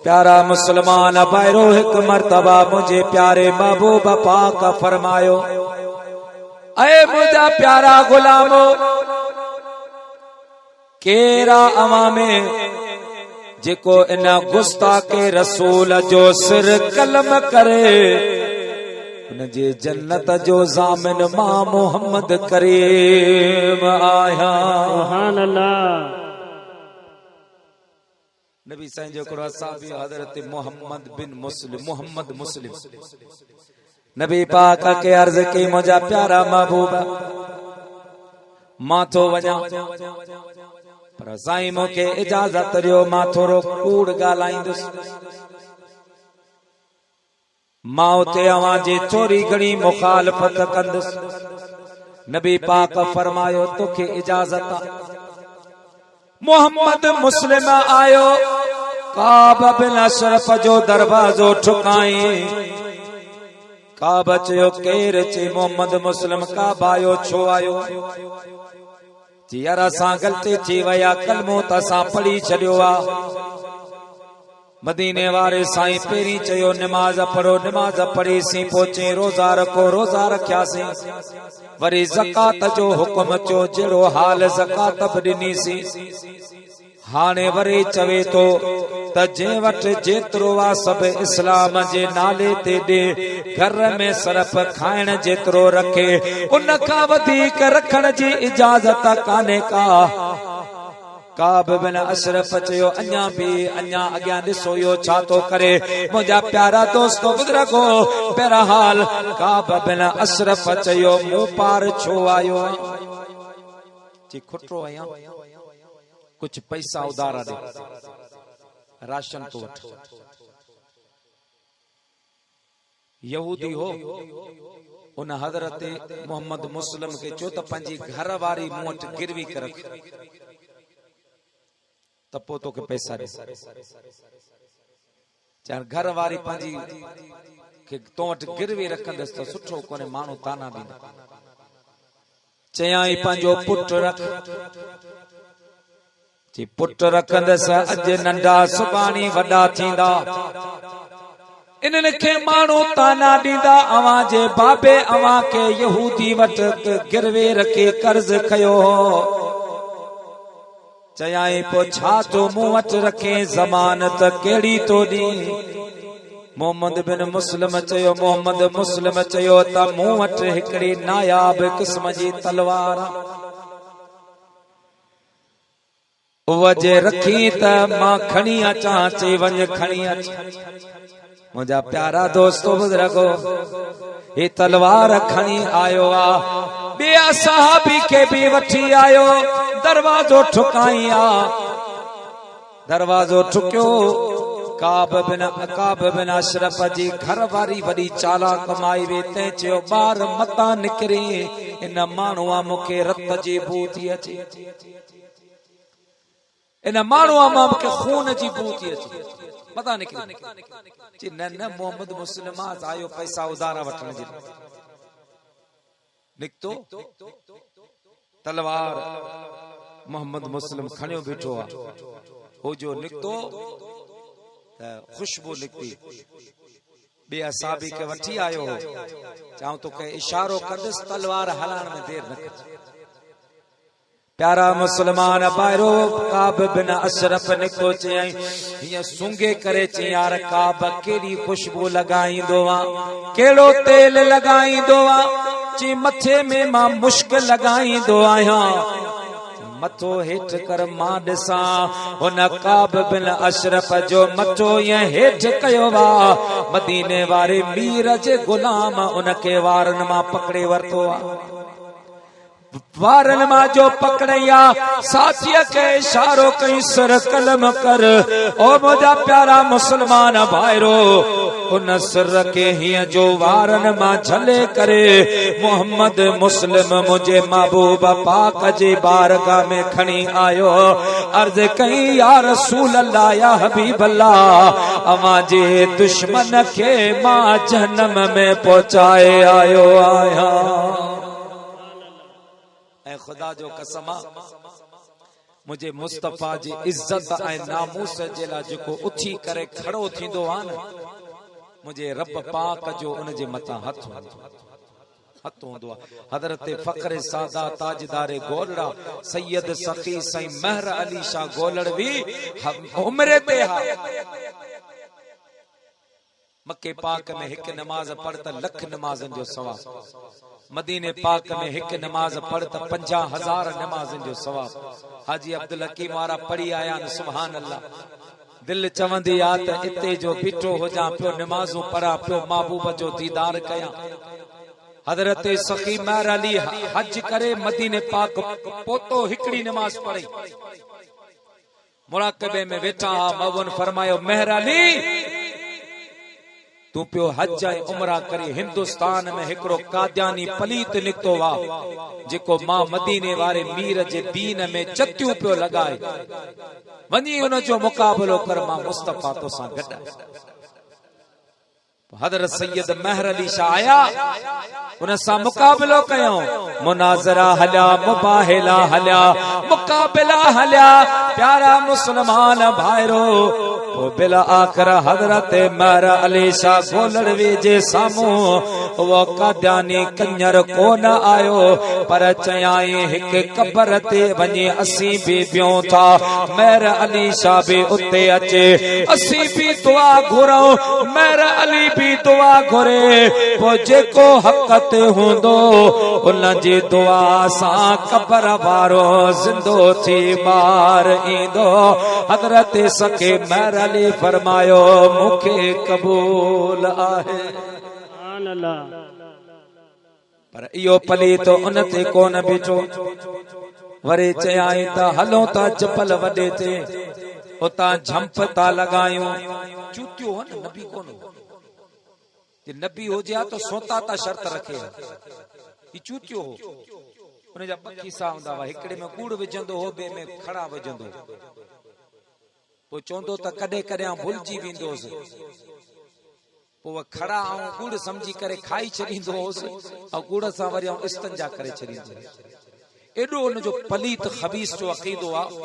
प्यारा मुसलमान पैरो एक मर्तबा मुझे प्यारे महबूब पाक फरमायो, अरे मुझा प्यारा गुलामो केरा अवा में जेको इन गुस्ताखे रसूल जो सिर कलम करे उनजे जन्नत जो ज़ामिन मां मोहम्मद करीम आया। सुभान अल्लाह। नबी साईं जो करो साहबी हजरत मोहम्मद मुस्लिम नबी पाक के अर्ज की मुझा प्यारा महबूबा मां तो वञा पर साईं मूंखे इजाजत ॾियो मां थोरो कूड़ ॻाल्हाईंदुसि। मां उते अवां जी थोरी घणी मुखालफत कंदुसि। नबी पाक फरमायो तोखे इजाजत आ। मोहम्मद मुस्लिम आयो काब बिन अशरफ जो दरवाजो ठुकाई। काब चयो केर चे मोहम्मद मुस्लिम काब आयो छो आयो जी यार असां गलती थी वया कलमो त असां पढ़ी छॾियो आ। मदीने वारे साईं पहिरीं चयो निमाज़ पढ़ो निमाज़ पढ़ीसीं पोइ चई रोज़ा रखो रोज़ा रखियासीं। वरी ज़कात जो हुक्म चयो जहिड़ो हाल ज़कात बि ॾिनीसीं। हाणे वरी चवे तो त जंहिं वटि जेतिरो आ सभु इस्लाम जे नाले ते ॾे घर में सरफ खाइण जेतिरो रखे उन खां वधीक रखण जी इजाज़त कान्हे का। काब बिन अशरफ चयो अञा अॻियां ॾिसो यो छा थो करे। मुंहिंजा प्यारा दोस्तो बुज़ुर्गो बहरहाल काब बिन अशरफ चयो मूं पार छो आयो जी खुटरो आहियां कुछ पैसा उधारा दे राशन तो वठ। यहूदी हो उन हजरत मोहम्मद मुस्लिम के चो त पंहिंजी घर वारी मूं वटि गिरवी कर रख त पोइ तोखे पैसा दे। चाहे घर वारी पंहिंजी के तो वटि गिरवी रखंदसि त सुठो कोन्हे माण्हू ताना ॾींदा। चयाई पंहिंजो पुट रख जी पुट रखंदसि अॼु नंढा सुभाणे वॾा थींदा। इन्हनि खे माण्हू ताना ॾींदा अवां जे बाबे अवां खे यहूदी वटि गिरवे रखे कर्ज़ खयो हो। चयाई पोइ छा तो मूं वटि रखे ज़मानत कहिड़ी तो ॾी। मोहम्मद बिन मुस्लिम चयो त मूं वटि हिकिड़ी नायाब क़िस्म जी तलवार वजे रखी त मां खणी अचां चई वञ खणी अच। मुंहिंजा प्यारा दोस्तो बुज़ुर्गो हे तलवार खणी आयो आ। ॿिया सहाबी खे बि वठी आयो दरवाजो ठुकाई आ। दरवाजो ठुकियो काब बिन अशरफ जी घर वारी वॾी चालाक माई वे तंहिं चयो ॿार मतां निकिरी इन माण्हूअ मूंखे रत जी बू थी अचे। इन माण्हूअ मां मूंखे खून जी बू थी अचे मतां निकिरी। जी न मोहम्मद मुस्लिम आयो पैसा उधारा वठण जे निकतो तलवार मोहम्मद मुस्लिम खणियो बीठो आ। हो जो निकतो खुशबू निकती ॿिया साहबी के वठी आयो हो। चाहूं तो के इशारो कंदसि तलवार हलाइण में देर न कर। प्यारा मुसलमान बाहिरो काब बिन अशरफ निकतो चयई हीअं सूंघे करे चई यार काब केड़ी खुशबू लगाईंदो आ केड़ो तेल लगाईंदो आ चई मथे में मां मुश्क लगाईंदो आहियां। मथो हेठ कर मां ॾिसां हुन काब बिन अशरफ जो मथो ईअं हेठ कयो वा। मदीने वारे मीर जे गुलाम उनखे वारनि मां पकड़े वरितो आ। वारन मां जो पकड़िया साथीअ खे इशारो कई सर कलम कर। ओ मुंहिंजा प्यारा मुसलमान भाइरो उन सर खे हीअं जो वारन मां झले करे मोहम्मद मुस्लिम मुंहिंजे महबूब पाक जे बारगाह में खणी आयो। अर्ज़ कई या रसूल अल्लाह या हबीब अल्लाह अवां जे दुश्मन खे मां जहन्नम में पहुंचाए आयो आहियां। खुदा जो कसम मुझे मुस्तफा जी इज्जत ऐं नामूस जे लाइ जेको उथी करे खड़ो थींदो आहे न, मुझे रब पाक जो उन जे मथां हथ हूंदो आहे। हज़रत फ़ख्र सादा ताजदार गोलड़ा सैयद सखी साईं महर अली शाह गोलड़वी उम्र ते हा। मक्के पाक में एक नमाज पढ़ता लख नमाजन जो सवाब, मदीने पाक में एक नमाज पढ़ता 50,000 नमाजन जो सवाब। हाजी अब्दुल हकीम वारा पढ़ी आया न, सुभान अल्लाह। दिल चवंदी आ त इते जो बीठो हुजां पियो, नमाजूं पढ़ा पियो, महबूब जो दीदार कया। हजरत सखी महर अली हज करे मदीने पाक पोतो हिकड़ी नमाज पढ़ी, मुराकबे में वेठा हा। मौन फरमायो महर अली तू पियो हज ऐं उमरा करे, हिंदुस्तान में हिकड़ो कादियानी पलीत निकतो वा जेको मां मदीने वारे मीर जे दीन में चतियूं पियो लगाए, वञी उन जो मुकाबलो कर, मां मुस्तफा तो सां गॾु। हज़रत सैयद महर अली शाह आया, उन सां मुकाबलो कयो, मुनाज़रा हलिया, मुबाहिला हलिया, मुकाबला हलिया। प्यारा मुसलमान भाइरो, बिला आखिर हज़रत महर अली शाह गोलड़वी जे साम्हूं वो कादियानी कंजर कोन आयो, पर चयाई हिक कबर ते वञी असीं भी बियूं था, महर अली शाह भी उते अचे, असीं भी दुआ घुरऊं, महर अली भी दुआ घुरे। पो जेको हक़ ते हूंदो उन जी दुआ सां कबर वारो ज़िंदो थी ॿार ईंदो। हज़रत सखे महर अली फरमायो मूंखे क़बूल आहे, पर इहो पलीत उन ते कोन बीठो। वरी चयाई त हलो था जबल वॾे ते, उतां झंप था लॻायूं। चूतियो हो न, नबी कोन हो। नबी हो जा तो सोता ता शर्त रखे, ये चूतियो हो। उन जा ॿ खीसा हूंदा हुआ, हिकिड़े में कूड़ विझंदो हो, ॿिए में खड़ा विझंदो। पोइ चवंदो त कॾहिं कॾहिं भुलिजी वेंदोसि, पोइ उहा खड़ा ऐं कूड़ समझी करे खाई छॾींदो होसि, ऐं कूड़ सां वरी इस्तंजा करे छॾींदो। एॾो उन जो पलीत ख़बीस जो अक़ीदो आहे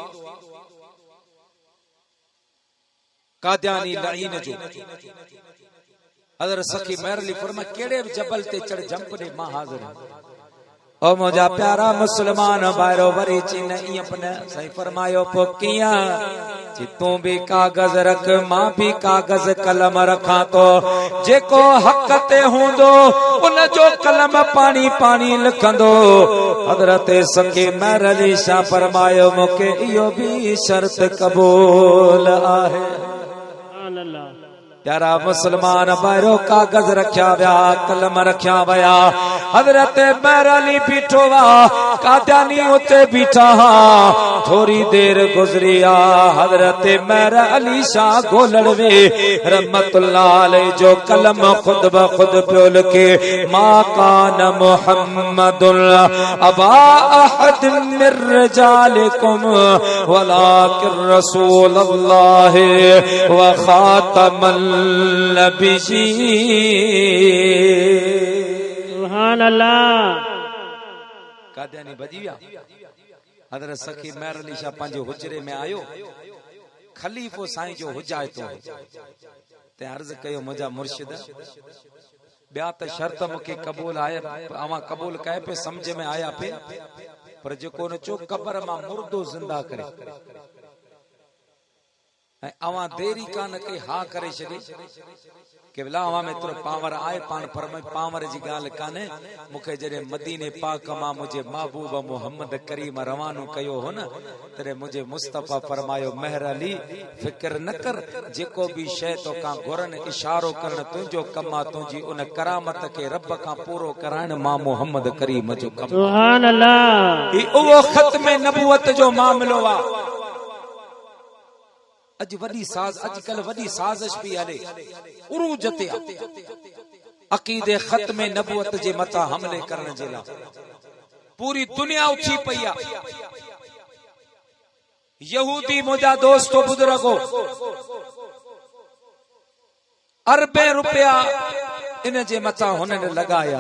कादियानी लईन जो। हज़रत सखी महर अली फरमा केड़े जबल ते चढ़ जंप दे, मां हाज़िर हूं। ओ मुझा प्यारा मुसलमान भाइरो, वरी चीन अपने सही फरमायो पो कियां कि तू भी कागज रख, मां भी कागज कलम रखा तो, जेको हक़ ते हूंदो उन जो कलम पानी पानी लिखंदो। हज़रत सखी महर अली शाह फरमायो मूंखे इहो भी शर्त क़बूल आहे। प्यारा मुसलमान भाइरो, कागज रखिया विया, कलम रखिया वया। हज़रत महर अली बीठो वा, कादियानी उते बीठा हा। थोड़ी देर गुज़री आ, हज़रत महर अली शाह गोलड़वे रहमतुल्लाह अलैह जो कलम खुद ब खुद पियो लिखे, मा कान मुहम्मदुल अबा अहद मिर रिजालिकुम वलाकिन रसूलुल्लाह व खातमुल सुभान अल्लाह। कादियानी भजी विया। हज़रत सखी महर अली शाह पंहिंजे हुजरे में आयो, खलीफ़ो साईं जो हुजाइतो ते अर्ज़ कयो मुंहिंजा मुर्शिद ॿिया त शर्त मूंखे क़बूल आहे, अवां क़बूल कए पे, समझ में आया पे, पर जेको न चो कबर मां मुर्दो ज़िंदा करे, अवां देरी कान के हा करे छॾी के भला अवां में तुर पावर आए पान, पर पावर जी ॻाल्हि कान्हे। मूंखे जॾहिं मदीने पाक मां मुंहिंजे महबूब मुहम्मद करीम रवानो कयो हो न, तॾहिं मुंहिंजे मुस्तफा फरमायो महर अली फिक्र न कर, जेको भी शइ तोखां घुरनि इशारो करण तुंहिंजो कम आहे, तुंहिंजी उन करामत खे रब खां पूरो कराइण मां मुहम्मद करीम जो कम। सुभान अल्लाह। उहो ख़त्म नबूवत जो मामलो आहे। अज वडी साज, अजकल वडी साजिश भी हले उरूज ते अकीदे खत्म नबूवत जे मथा हमले करण जे ला पूरी दुनिया उठी पई आ। यहूदी मुझा दोस्तों बुजुर्गो अरबे रुपया इन जे मथा हुननि लगाया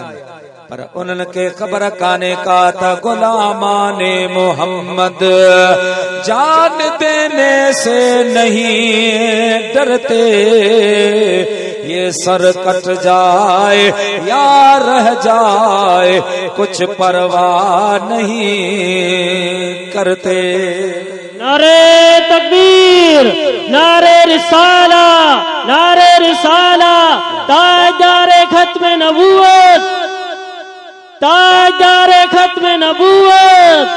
पर उन्हनि खे ख़बर काने का त गुलामाने मोहम्मद जान देने से नहीं डरते, ये सर कट जाए या रह जाए कुछ परवाह नहीं करते। नारे तकबीर, नारे रिसाला, नारे रिसाला, ताजदारे खत्म नबूवत, ताजदारे खत्म नबूवत,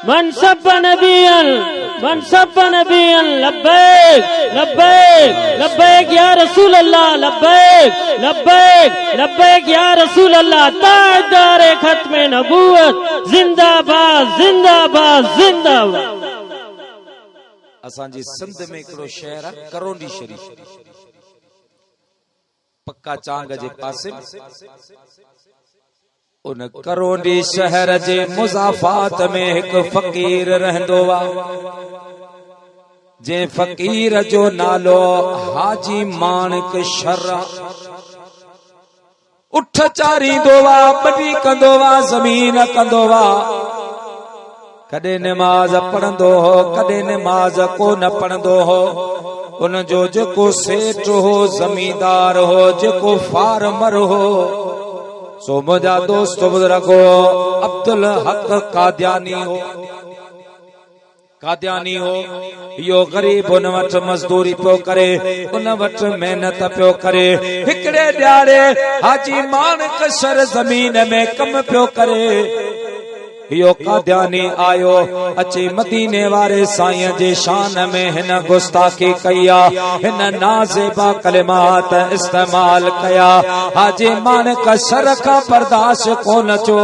मनसब नबियन, मनसब नबियन, लब्बैक लब्बैक लब्बैक या रसूल अल्लाह, लब्बैक लब्बैक लब्बैक या रसूल अल्लाह। ताजदारे खत्म नबूवत जिंदाबाद जिंदाबाद जिंदाबाद। असांजी सिंध में हिकिड़ो शहर आहे करोंडी शरीफ, पक्का चांग जे पासे। उन करोंडी शहर जे मुज़ाफ़ात में हिकु फ़कीर रहंदो आहे, जे फ़कीर जो नालो हाजी माणिक शर्रा। उठ चारींदो आहे, बड़ी कंदो आहे, ज़मीन कंदो आहे, कॾहिं नमाज पढ़ंदो हो, कॾहिं नमाज को न पढ़ंदो हो। उन जो जेको सेठ हो, जमींदार हो, जेको फार्मर हो, सो मुंहिंजा दोस्त बुज़ुर्ग हो अब्दुल हक कादियानी हो। कादियानी हो यो गरीब उन वट मजदूरी पियो करे, उन वट मेहनत पियो करे। हिकड़े ॾियारे हाजी माणिक शर ज़मीन में कम पियो करे। यो कादियानी आयो, अचे मदीने वारे साईं जे शान में हिन गुस्ताखी कया, हिन नाज़ेबा कलिमात इस्तेमाल कया। हाजी माणिक शर खां बर्दाश्त कोन चो,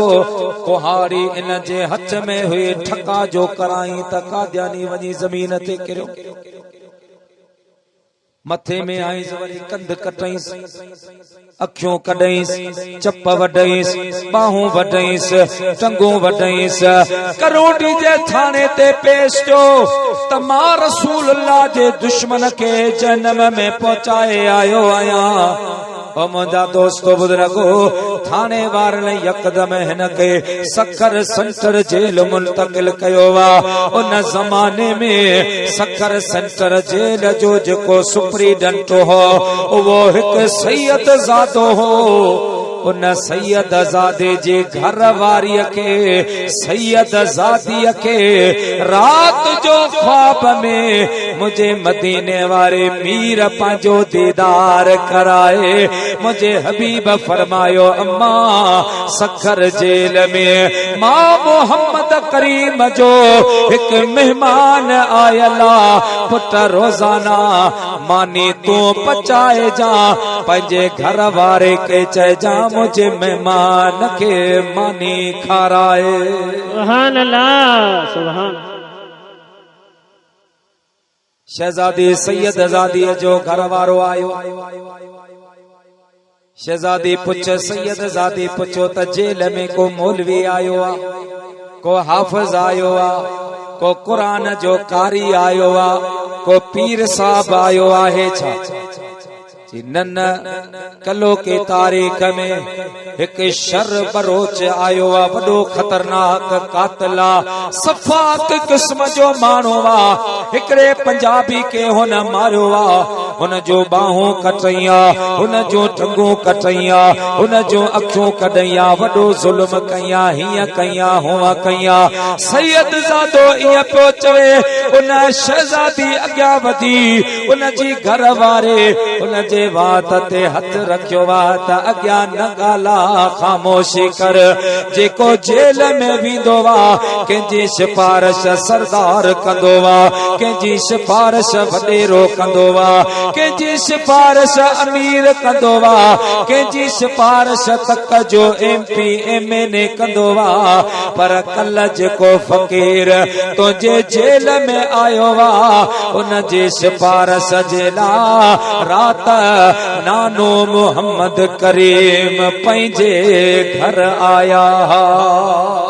कुहाड़ी इन जे हथ में हुई, ठका जो कराई त कादियानी वञी ज़मीन ते किरियो। मथे में आईस, वरी कंध कटईस, अखियों कढईस, चप वढईस, बाहूं वढईस, टंगूं वढईस। करोंडी जे थाने ते पेश थियो त मां रसूल अल्लाह जे दुश्मन खे जन्म में पहुचाए आयो आहियां। ओ मुंहिंजा दोस्तो बुज़ुर्गो, थाने वारनि यकदम हिन खे सखर सेंटर जेल मुंतकिल कयो आहे। उन ज़माने में सखर सेंटर जेल जो जेको सुप्रीडेंट हो, उहो हिकु सैयद ज़ादो हो। उन सैयद ज़ादे जे घर वारीअ खे, सैयद ज़ादीअ खे रात जो ख्वाब में मुझे मदीने वारे मीर पंहिंजो दीदार कराए। मुझे हबीब फरमायो, अम्मा सखर जेल में मां मोहम्मद करीम जो एक मेहमान आयला, पुट रोजाना मानी तू पचाए जा, पंहिंजे घर वारे के चइजा मुझे मेहमान के मानी खाराए। सुभान अल्लाह, सुभान। शहजादी सैयद ज़ादी जो घर वारो आयो। शहजादी पुछ, सैयद ज़ादी पुछो त जेल में को मौलवी आयो आ, को हाफ़िज आयो आ, को कुरान जो कारी आयो आ, को पीर साहब आयो आहे छा? न कलो के तारीख में एक शर बरोच आयो आ, वडो खतरनाक कातला, सफाक किस्म जो मानो आ। हिकड़े पंजाबी के हुन मारियो आ, हुन जो बाहों कटैया, हुन जो टंगू कटैया, हुन जो अखियों कढैया, वडो जुल्म कया, हिया कया, हुआ कया। सैयद ज़ादो इया पियो चवे, उन शहजादी अॻियां वधी, उन जी घर वारे उन जे वात ते हथ रखियो वा त अॻियां न ॻाल्हा, ख़ामोशी कर। जेको जेल में वेंदो वा, कंहिंजी सिफारिश सरदार कंदो वा, कंहिंजी सिफारिश वॾेरो कंदो वा, कंहिंजी सिफारिश अमीर कंदो वा, कंहिंजी सिफारिश तक जो MP MNA कंदो वा। पर कल जेको फ़कीर तुंहिंजे जेल में आयो वा, उन जी सिफारिश जे लाइ रात नानो मोहम्मद करीम पंहिंजे घर आया।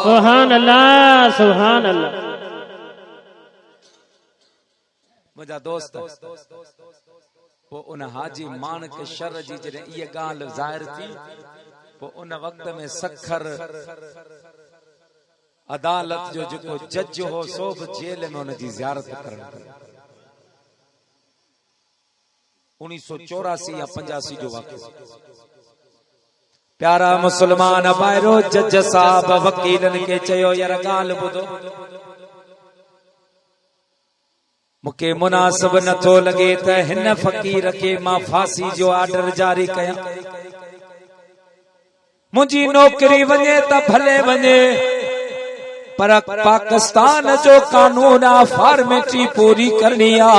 सुभान अल्लाह, सुभान अल्लाह। मुंहिंजा दोस्त पो उन हाजी मानक शर जी जॾहिं इहा ॻाल्हि ज़ाहिर थी पो उन वक़्त में सखर अदालत जो जेको जज हो सो बि जेल में उन जी ज़ियारत करण 1984 या 85 जो वाक़ियो। प्यारा मुसलमान भाइरो जज साहब वकीलन खे चयो यार ॻाल्हि ॿुधो, मूंखे मुनासिब नथो लॻे त हिन फ़क़ीर खे मां फांसी जो ऑर्डर जारी कयां। मुंहिंजी नौकरी वञे त भले वञे, पर पाकिस्तान जो कानून आ फॉर्मेलिटी पूरी करणी आ।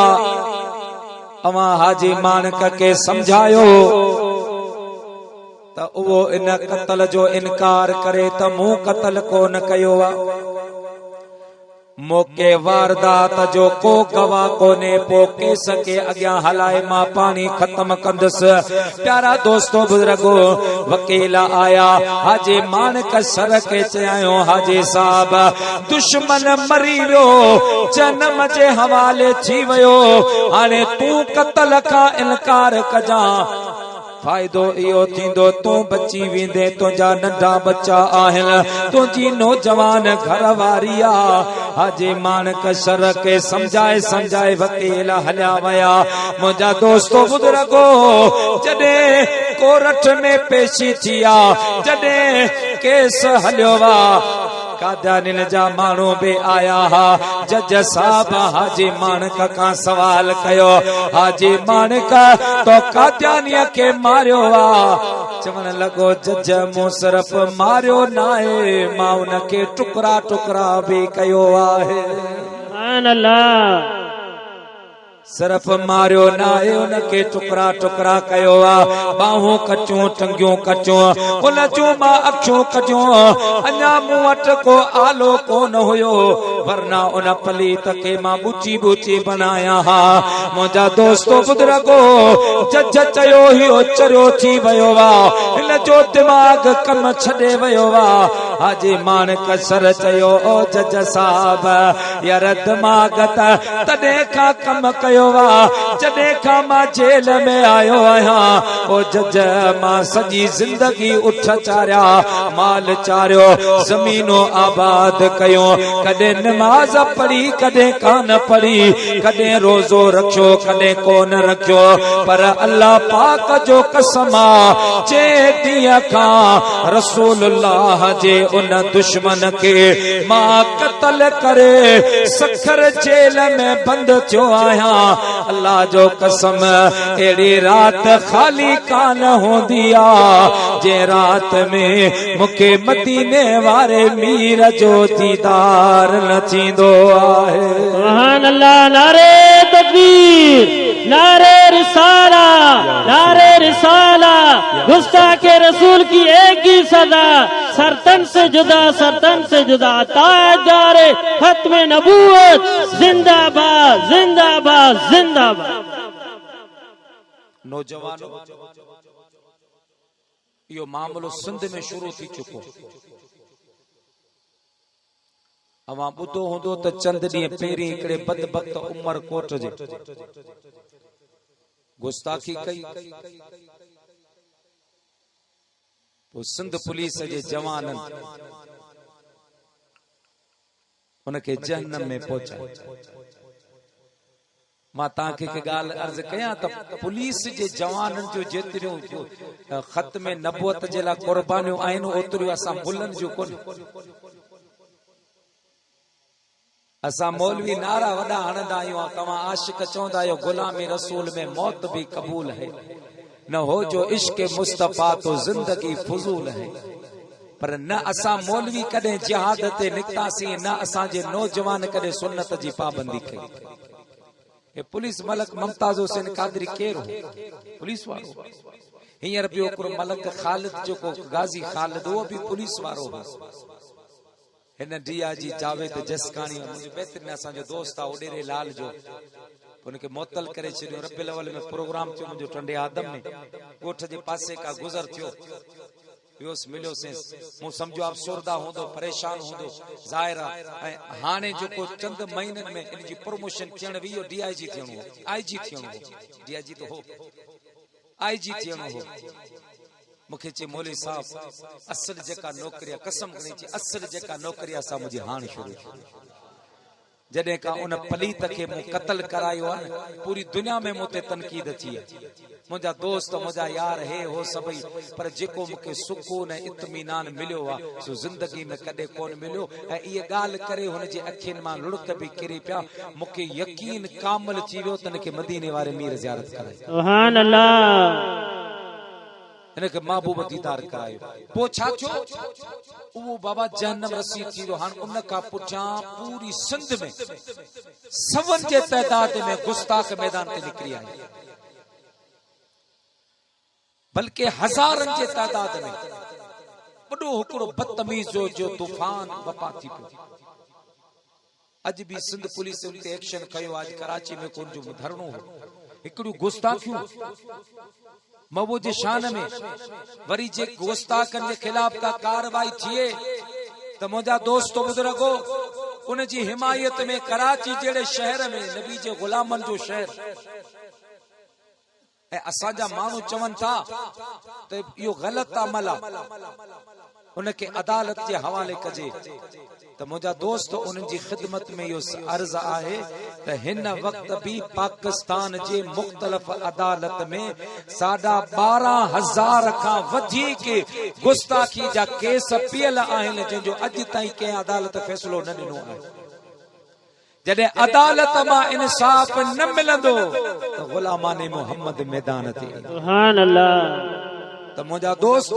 अवां हाजी मानक खे समझायो त उहो इन क़त्ल जो इनकार करे त मूं क़त्ल कोन कयो आ। मौके वारदात जो को गवाह कोने, पो केस के अॻियां हलाए मां पानी खत्म कंदुसि। प्यारा दोस्तों बुजुर्गो वकील आया, हाजी मानक सर के चयायो हाजी साहब दुश्मन मरी वियो, जन्म जे हवाले थी वियो, हाणे तूं क़त्ल खां इनकार कजां फायदो इहो थींदो तूं बची वेंदे, तुंहिंजा नंढा बच्चा आहिनि, तुंहिंजी नौजवान घरवारी आ। हाजी मानक शर के समझाए वकील हलिया विया। मुंहिंजा दोस्तो बुजुर्गो जॾहिं कोर्ट में पेशी थी आ, जॾहिं केस हलियो वा, काद्यानिन जा माण्हू बि आया हा। जज साहब हाजी मानक खां सवाल कयो, हाजी मानक तो काद्यानीअ खे मारियो आ? चवण लॻो जज मूं सिर्फ़ मारियो न आहे, मां उन खे टुकड़ा टुकड़ा बि कयो आहे। सुभान अल्लाह। सिर्फ मारियो न आहे, उनखे टुकड़ा टुकड़ा कयो आ। बाहूं कचूं, टंगियूं कचूं, उन जूं मां अखियूं कचूं, अञा मूं वटि को आलो कोन हुयो, वरना उन पलीत खे मां बुची बुची बनाया हा। मुंहिंजा दोस्तो बुजुर्गो जज चयो हियो चरियो थी वियो आ, हिन जो दिमाग़ कम छॾे वियो आ। हाजी मानक सर चयो ओ जज साहब यार दिमाग़ त तॾहिं खां कम कयो जॾहिं खां मां जेल में आयो आहियां। ओ जज मां सॼी ज़िंदगी उठ चारिया, माल चारियो, ज़मीनो आबाद कयो, कॾहिं नमाज़ पढ़ी कॾहिं कान पढ़ी, कॾहिं रोज़ो रखियो कॾहिं कोन रखियो, पर अल्लाह पाक जो कसम आ जे ॾींहं खां रसूलुल्लाह जे उन दुश्मन खे मां क़त्ल करे सखर जेल में बंद थियो आहियां, अल्लाह जो कसम एड़ी रात खाली कान होंदी आ जे रात में मुखे मदीने वारे मीर जो दीदार न थींदो आहे। सुभान अल्लाह। नारे तकबीर, नारे रिसाला, नारे रिसाला। गुस्ताखे रसूल की एक ही सदा, सरतन से जुदा, सरतन से जुदा, ताजदारे खत्म नबूवत जिंदाबाद जिंदाबाद जिंदाबाद। नौजवानों यो मामलो सिंध में शुरू थी चुको। अवां ॿुधो हूंदो त चंद ॾींहं पहिरीं हिकिड़े बदबख्त उमर कोट जे गुस्ताखी कई, पोइ सिंध पुलिस जे जवाननि उनखे जहन्नम में पहुचायो। मां तव्हांखे हिकु ॻाल्हि अर्ज़ कयां त पुलिस जे जवाननि जो जेतिरियूं ख़त्म नबूअत जे लाइ क़ुर्बानियूं आहिनि, ओतिरियूं असां मुल्लनि जूं कोन। असां मौलवी नारा वॾा हणंदा आहियूं, तव्हां आशिक चवंदा आहियो गुलामी रसूल में मौत भी कबूल है, न हो जो इश्क मुस्तफा तो जिंदगी फजूल है। पर न असां मौलवी कॾहिं जिहाद ते निकितासीं, न असांजे नौजवान कॾहिं सुन्नत जी पाबंदी कई। ये पुलिस मलक मुमताज हुसैन कादरी केर हो? पुलिस वारो। हींअर ॿियो हिकिड़ो मलक ख़ालिद जेको गाज़ी ख़ालिद, उहो भी पुलिस वारो हो। हिन डीआईजी जावेद जसकानी मुंहिंजो बहितरीन असांजो दोस्त आहे ओडेरे लाल जो, उनखे मुअत्तल करे छॾियो। रबिउल अव्वल में प्रोग्राम थियो मुंहिंजो टंडे आदम में, ॻोठ जे पासे का गुज़र थियो। वियोस मिलियो से मु समझो आप सुरदा होंदो परेशान होंदो ज़ाहिरा हाने जो को चंद महीनन में इन जी प्रमोशन थियण वियो डीआईजी थियणो आईजी थियणो डीआईजी तो हो आईजी थियणो हो मुखे चे मौलवी साहब असल जेका नौकरिया कसम खणी चे असल जेका नौकरिया सा मुझे हाण शुरू जडे का उन पलीत के मु कत्ल करायो है पूरी दुनिया में मुते तनकीद थी मुझा दोस्त मुझा यार है हो सभई पर जेको मुके सुकून इत्मीनान मिलियो वा सो जिंदगी में कदे कोन मिलियो ए ये गाल करे हुन जे अखिन मा लुड़क भी किरी पिया मुके यकीन कामिल थी वियो तन के मदीने वाले मीर ज़ियारत कराई सुभान अल्लाह इनके महबूब दीदार करायो पो छा थियो वो बाबा जहन्नम रसीद थी हां उन का पुठा पूरी सिंध में सवन जे तादाद में गुस्ताख मैदान ते निकरी आई बल्कि हजारन जे तादाद में बड़ो हुकड़ो बदतमीज जो तूफान बपा थी पियो अज भी सिंध पुलिस उनते एक्शन कयो आज कराची में कोन जो धरणो हो एकड़ो गुस्ताखियो मबू जे शान में वरी जे गुस्ताखन जे खिलाफ का कार्रवाई थिए त मुझा दोस्तों बुजुर्गो उन जी हिमायत में कराची जेड़े शहर में नबी जे गुलामन जो शहर ए असाजा मानू चवन था तो यो गलत अमल उनके अदालत के हवाले कजे तो मुझा दोस्त उन जी खिदमत में यो अर्ज आहे त हिन वक्त भी पाकिस्तान जे मुख्तलिफ अदालत में 12,500 का वधी के गुस्ताखी जा केस पियल आहिन जो अज ताई के अदालत फैसलो न दिनो आहे जडे अदालत मा इंसाफ न मिलंदो तो गुलामाने मोहम्मद मैदान थी सुभान अल्लाह तो मुझा दोस्त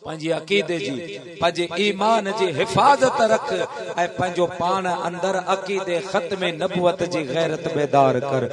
पंजी अकीदे जी पंजे ईमान जी हिफाजत रख ए पंजो पान अंदर अकीदे खत्म नबुवत जी गैरत बेदार कर।